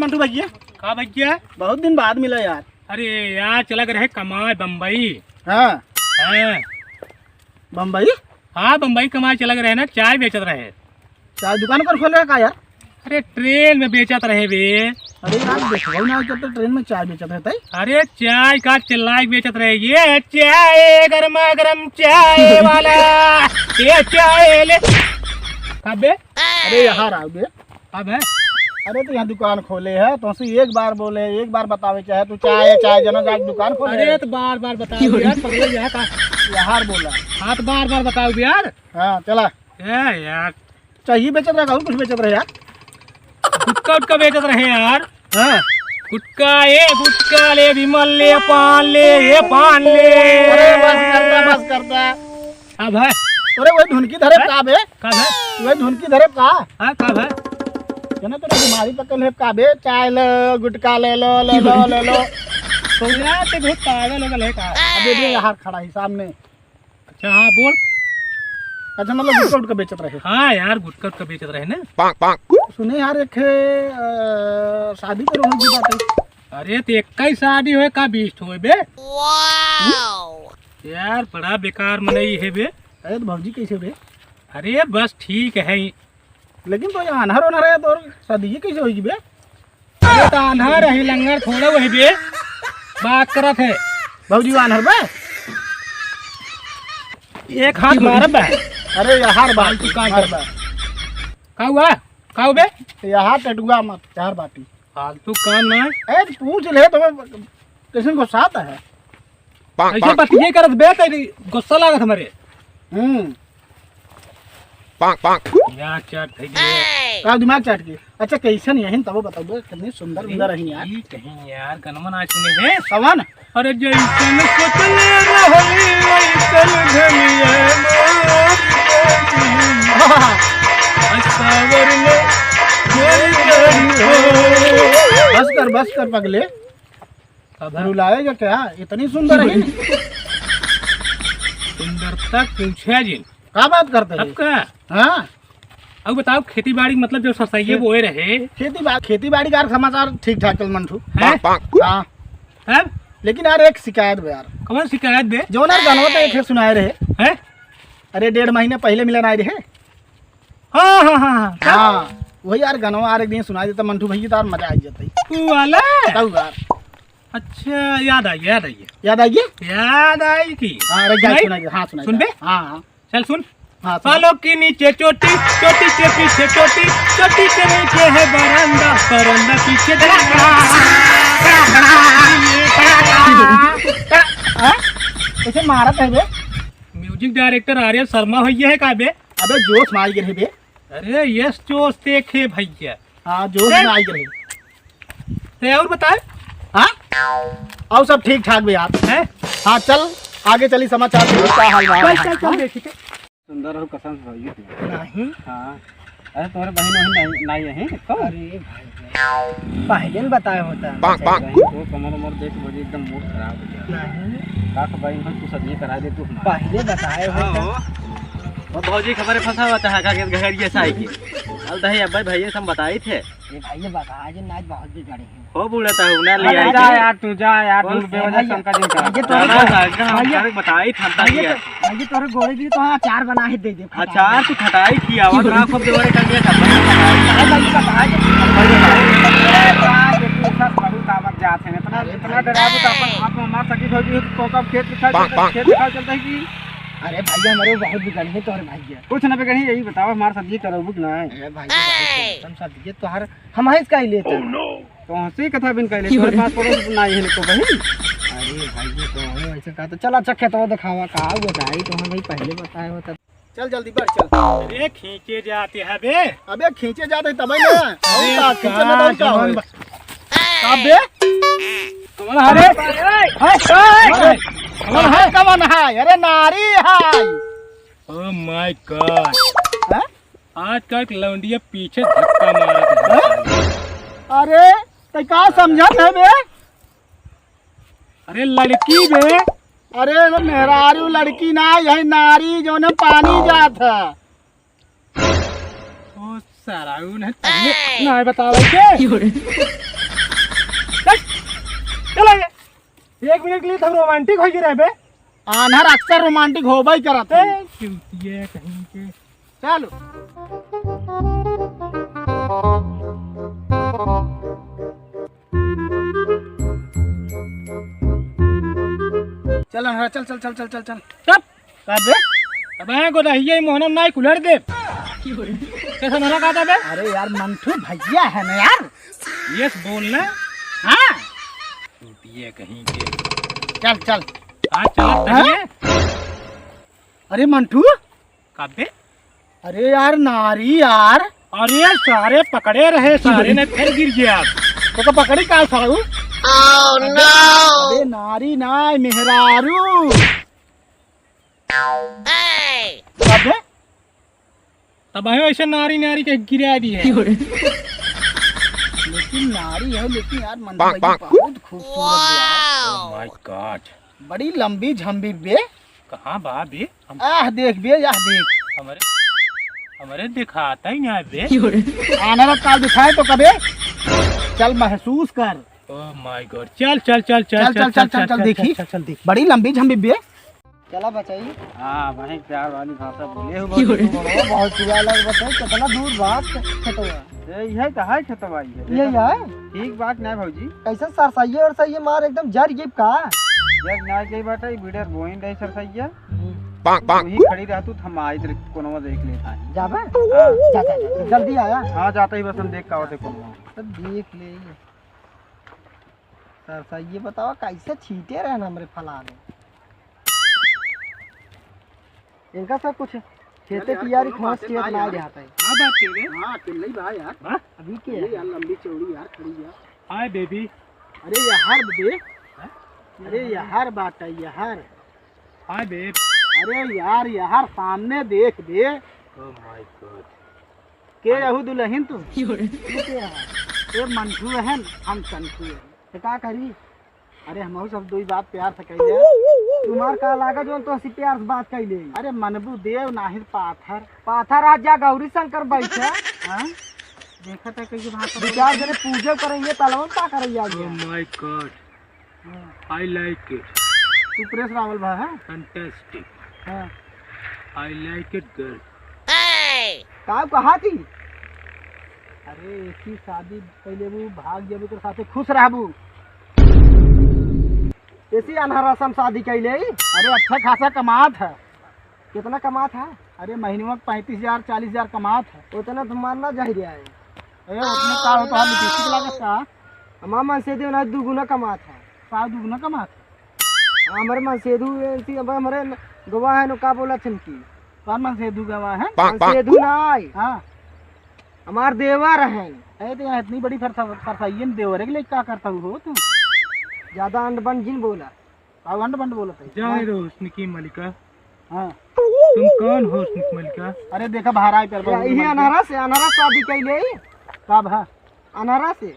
मंटू भैया। कहा भैया? बहुत दिन बाद मिला यार। अरे यार चला रहे कमाए बम्बई। हाँ हाँ बम्बई। हाँ बम्बई कमाए चला रहे ना, चाय बेचत रहे। चाय दुकान पर खोल रहे का यार? अरे ट्रेन में बेचत रहे बे। अरे यार देखो ना तो ट्रेन में चाय बेचत रहता है। अरे चाय का चिल्लाई बेचत रहे। ये चाय गर्मा गर्म चाय वाला, ये चाय ले। कब बे? अरे यहाँ रहा बे। अब है? अरे तो यहाँ दुकान खोले है तो एक बार बोले, एक बार बतावे चाहे तू चाय चाय जनो जाके दुकान खोले। अरे तो बार बार बताओ यार, पकड़ो यहाँ का। यार बोला। हाँ तो बार बार बताओ यार। हाँ चला। यार चाहिए बेचत रहे, कुछ बेचत रहे यार। गुटका उटका बेचत रहे यार। हाँ गुटका ले, विमल ले, पान ले, ये पान ले। अरे बस करता। अब है? अरे वही ढूंढकी धरे का बे? कब है? वही ढूंढकी धरे का? हाँ कब है? ना तेरा बीमारी पकड़ है का बे? चाय लो, गुटका ले लो। तो यार ते बहुत पागल हो गए का। अबे दे यार खड़ा ही सामने। अच्छा हाँ बोल। अच्छा मतलब गुटका उटका बेचत रहे? हाँ यार गुटका उटका बेचत रहे ना। सुने यार एक शादी करो की बात है। अरे तो एक ही शादी होए का 20 होए बे। यार बड़ा बेकार मनई है बे। अरे तो भौजी कैसे बे? अरे बस ठीक है। लेकिन तो यहाँ अनहर होना रहे तो शादी कैसे होगी बे? अरे तो अनहर है लंगर थोड़ा वही बे। बात करत है भौजी अनहर बे? एक हाथ मारब बे। अरे यार बात तू का कर बे? का हुआ? का हुआ बे? यहाँ टटुआ मत चार बाटी फालतू काम ना। अरे पूछ ले तुम्हें किसी को साथ है? ऐसे बतिये करत बे, तेरी गुस्सा लागत हमारे। यार चट भैया का दिमाग चाट के। अच्छा कैसन यही तब बताओ बे, कितनी सुंदर सुंदर रही यार। कहीं यार गनमन आज सुने हैं कवन? अरे जैसन सोचले रहली वैसन धनिया सावर में बस कर पगले। अब रुलाएगा क्या? इतनी सुंदर है। सुंदरता पूछे जिन क्या बात करते अब हैं? का। हाँ अब बताओ खेती बाड़ी मतलब जो ससैये बोए रहे। खेती बाड़ी का समाचार ठीक ठाक चल मंटू। हाँ अब लेकिन यार एक शिकायत बे यार। कौन शिकायत बे? जो ना गानवा तो एक सुनाए रहे हैं। अरे 1.5 महीने पहले मिलन आए रहे। हाँ वही यार गानवा यार एक दिन सुनाई देता मंटू भैया तार मजा आ जाता तू वाला। तब यार अच्छा याद आई याद आई की। हाँ अरे क्या सुनाई? हाँ सुनाई। सुन बे। हाँ चल सुन। हाँ पालों के नीचे चोटी, चोटी के पीछे चोटी, चोटी के नीचे है बरामदा, बरामदा पीछे ऐसे मारत है बे? म्यूजिक डायरेक्टर आर्य शर्मा भैया है का बे? अबे जोश में आई गिरे बे। अरे यस जोश देखे भैया। हाँ जोश में आई गिरे। ते और बता। हाँ और सब ठीक ठाक भी यार है। हाँ चल आगे चली समाचार। चल देखी सुंदर हो कसम से भाई। नहीं हाँ अरे तुम्हारे बहन नहीं है? अरे भाई पहले न बताया होता। तो कमर उमर देख मुझे एकदम मूड खराब हो गया। नहीं का भाई हम तू सब्जी करा दे तू। पहले बताए होता। और भौजी खबर फंसा हुआ था का घर ये साई की। अब दही अब भाई सब बताए थे। ये भाई बता जे नाच बहुत बिगड़े हैं। हो बोलता है ना ले जा यार तू जा यार दूर बेवजह शंका दिन का। ये तो बताई था ये तोरे गोरे की तो अचार बना के दे दे। अचार तू खटाई की आवाज ना खूब देवरे कर दिया था। बहुत आवत जात है इतना डराबू तो अपन आप मार सकी भौजी को कब खेत दिखा चलता है कि। अरे भैया मेरे बहुत बिगड़ है तोरे भैया। कुछ ना बिगड़ी यही बताओ हमार सब्जी करोगे ना? अरे भैया तुम सब्जी तो हर हम है इसका ही लेते। तो हंसी कथा बिन कहले तोरे पास पड़ोस ना है को बहन। अरे भैया तो ऐसे कहा तो चल अच्छा खेत दिखावा का बताई तो हम भाई पहले बताया होता। चल जल्दी बढ़ चल। अरे खींचे जाते हैं बे। अबे खींचे जाते तब ना खींचे में बहुत का बे। अरे कवन है? अरे नारी है। ओह माय गॉड आज का लौंडिया पीछे धक्का मारा था। अरे तो क्या समझत है बे? अरे लड़की बे। अरे मेहरारू लड़की ना यही नारी जो न पानी जात है। ओ सारा ना बतावे के चला ये 1 मिनट के लिए तुम रोमांटिक हो रहे बे। आनहर अक्सर रोमांटिक होबा ही करत है। ये कहीं के चलो चल अनहरा चल चल चल चल चल चल चुप का बे? अब आए को रहिए मोहनम नाई कुलर दे कैसा मना कहता बे। अरे यार मंटू भैया है ना यार। यस बोलना। हाँ ये कहीं के चल चल। आज चला हाँ? अरे मंटू काबे। अरे यार नारी यार। अरे सारे पकड़े रहे सारे ने फिर गिर गया तो का पकड़ी का सारू। अरे नारी नाय मेहरारू। काबे तब आयो ऐसे नारी नारी के गिरा दी है। लेकिन नारी है लेकिन यार मंटू भैया बहुत खूबसूरत है। ओह माय गॉड बड़ी लंबी झम्बी बे। कहाँ बा बे हम आह देख बे याह देख। हमारे दिखाता ही नहीं बे। आनहर काल दिखाए तो कबे चल महसूस कर। ओह माय गॉड चल चल चल चल चल चल चल चल देखी चल देख बड़ी लंबी झम्बी बे। चला बचाई। हाँ भाई प्यार वाली भाषा बोले हो बहुत अलग बताओ कितना दूर बात खतवा यही तो है खतवा ये है ठीक बात नहीं भौजी कैसे सरसाइए और सही मार एकदम जर गिप का जग ना गई बाटा बीडर बोइन रही सरसाइया वही खड़ी रह तू हम आई तेरे कोनवा देख लेता जाबे जा जा जा जल्दी आया। हां जाता ही बस हम देख का होते कोनवा तो देख ले सरसाइए बताओ कैसे छीटे रहना हमरे फलाने इनका सब कुछ खेते की यार खास चेत ना जाता है। हां बात कर रहे हां चल रही भाई यार। हां अभी के यार लंबी चौड़ी यार खड़ी यार। Hi baby. अरे यार बे अरे यार बात है यार। हाय बेब। अरे यार यार सामने देख दे। ओह माय गॉड के रहू दुल्हन तू ये मंटू है हम संटू है तो का करी। अरे हम सब दो बात प्यार से कहले तुम्हार का लागा जो तो हसी प्यार से बात कहले। अरे मनबू देव नाहिर पाथर पाथर आज जा गौरी शंकर बैठे। हां देखा था कई भाषा विचार जने पूजा करेंगे तलवन का करैया। Oh my God I like it. तू प्रेस रावल भा है फैंटास्टिक। हां आई लाइक इट गर्ल। का कहा थी। अरे ऐसी शादी पहले वो भाग जब तो साथे खुश रहबू ऐसी अनहरा सम शादी कैले। अरे अच्छा खासा कमात है। कितना कमात है। अरे महीने में 35,000 40,000 कमात है। उतना तो मानना चाहिए है। अरे उतने का हो तो हम किसी लागत का हमार मन से देना दुगुना कमात है। का दुगुना कमात हमारे मन से दू ऐसी अब हमारे गवाह है नो का बोला छन की कौन मन से दू गवाह है मन से दू ना आई। हां हमार देवर है। ए तो इतनी बड़ी फरसाइए देवर के लिए क्या करता हो तू ज्यादा अंडबंड जिन बोला अंडबंड बोला था जाए रो हुस्न की मलिका। हां तुम कौन हो हुस्न की मलिका। अरे देखा भारा पर यही अनहरा से अनहरा शादी कैले कब है अनहरा से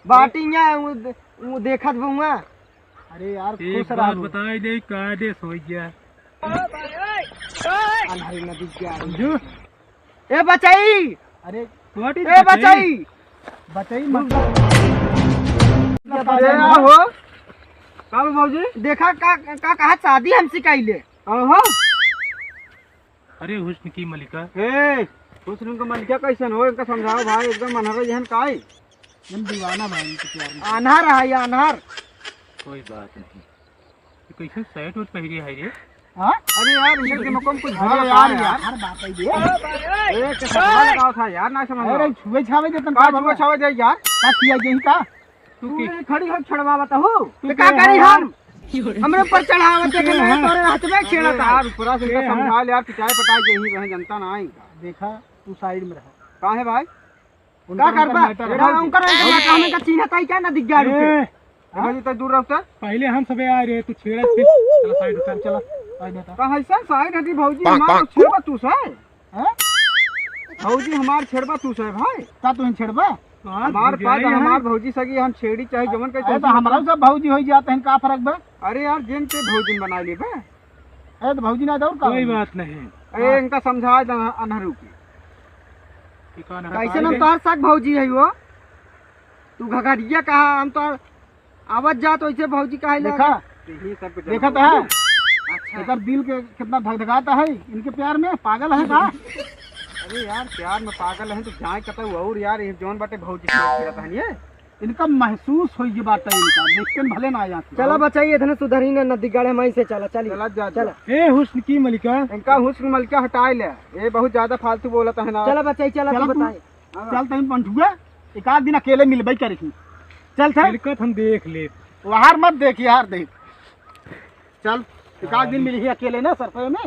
बाटिया वो देखत बुआ। अरे यार खुश रह बताई दे का दे सोई गया अनहरी नदी क्या जो ए बचाई। अरे व्हाट इज ए बचाई बचाई मतलब हो का बाबूजी देखा का कहा शादी हमसे कैले ओहो। अरे हुस्न की मलिका ए हुस्न का मलिका कैसन हो इनका समझाओ भाई एकदम अनहर जहन काई हम दीवाना भाई इनके प्यार में अनहर है या अनहर कोई बात नहीं ये कैसे शर्ट और पहने है रे। हां अरे यार इनके दिमाग में कुछ अरे यार हर बात है ये ए कैसा लगाओ था यार ना समझ। अरे छुए छावे देतन का छुए छावे दे यार का किया यही का तू खड़ी हो छड़वा बताओ तू का करी हम हमरे पर चढ़ावत के मैं तोरे हाथ में छेड़ा था यार पूरा से समझा ले यार पिटाई पटाई के ही वह जनता ना आई देखा तू साइड में रह का है भाई का करबा एड़ा उनकर हमें का चिन्ह ताई क्या ना दिख गया रुके भाई तो दूर रहता पहले हम सबे आ रहे तू छेड़ा चला साइड उतर चला आई बेटा का ऐसा साइड हटी भौजी हमार छेड़बा तू से हैं भौजी हमार छेड़बा तू से भाई का तू छेड़बा हमार पास हमार भौजी सगी हम छेड़ी चाहे जमन के तो हमरा सब भौजी हो जाते हैं का फर्क बे। अरे यार जिन पे भौजी बना ले बे ए तो भौजी ना दौड़ का कोई बात नहीं। ए इनका समझा अनहरू की कैसे हम तोहर साथ भौजी है वो तू घघरिया कहा हम तो आवाज जा तो ऐसे भौजी का देखा देखा तो है इधर दिल के कितना धकधकाता है इनके प्यार में, पागल है का? अरे यार प्यार में पागल है तो जाए कतई और यार ये जौन बाटे भौजी के ये इनका महसूस हो बाटे इनका, देखते भले ना यहाँ से। चला बचाइए धन सुधरी ने नदी गाड़े मई से चला चलिए चला जा चला। ए हुस्न की मलिका, इनका हुस्न मलिका हटाए ले, ये बहुत ज्यादा फालतू बोलता है ना। चला बचाई चला चला तू तू। बताए। चल तभी पंठुआ एक आध दिन अकेले मिलबई करी चल था हम देख ले, बाहर मत देख यार देख, चल एक आध दिन मिली अकेले ना सरपे में।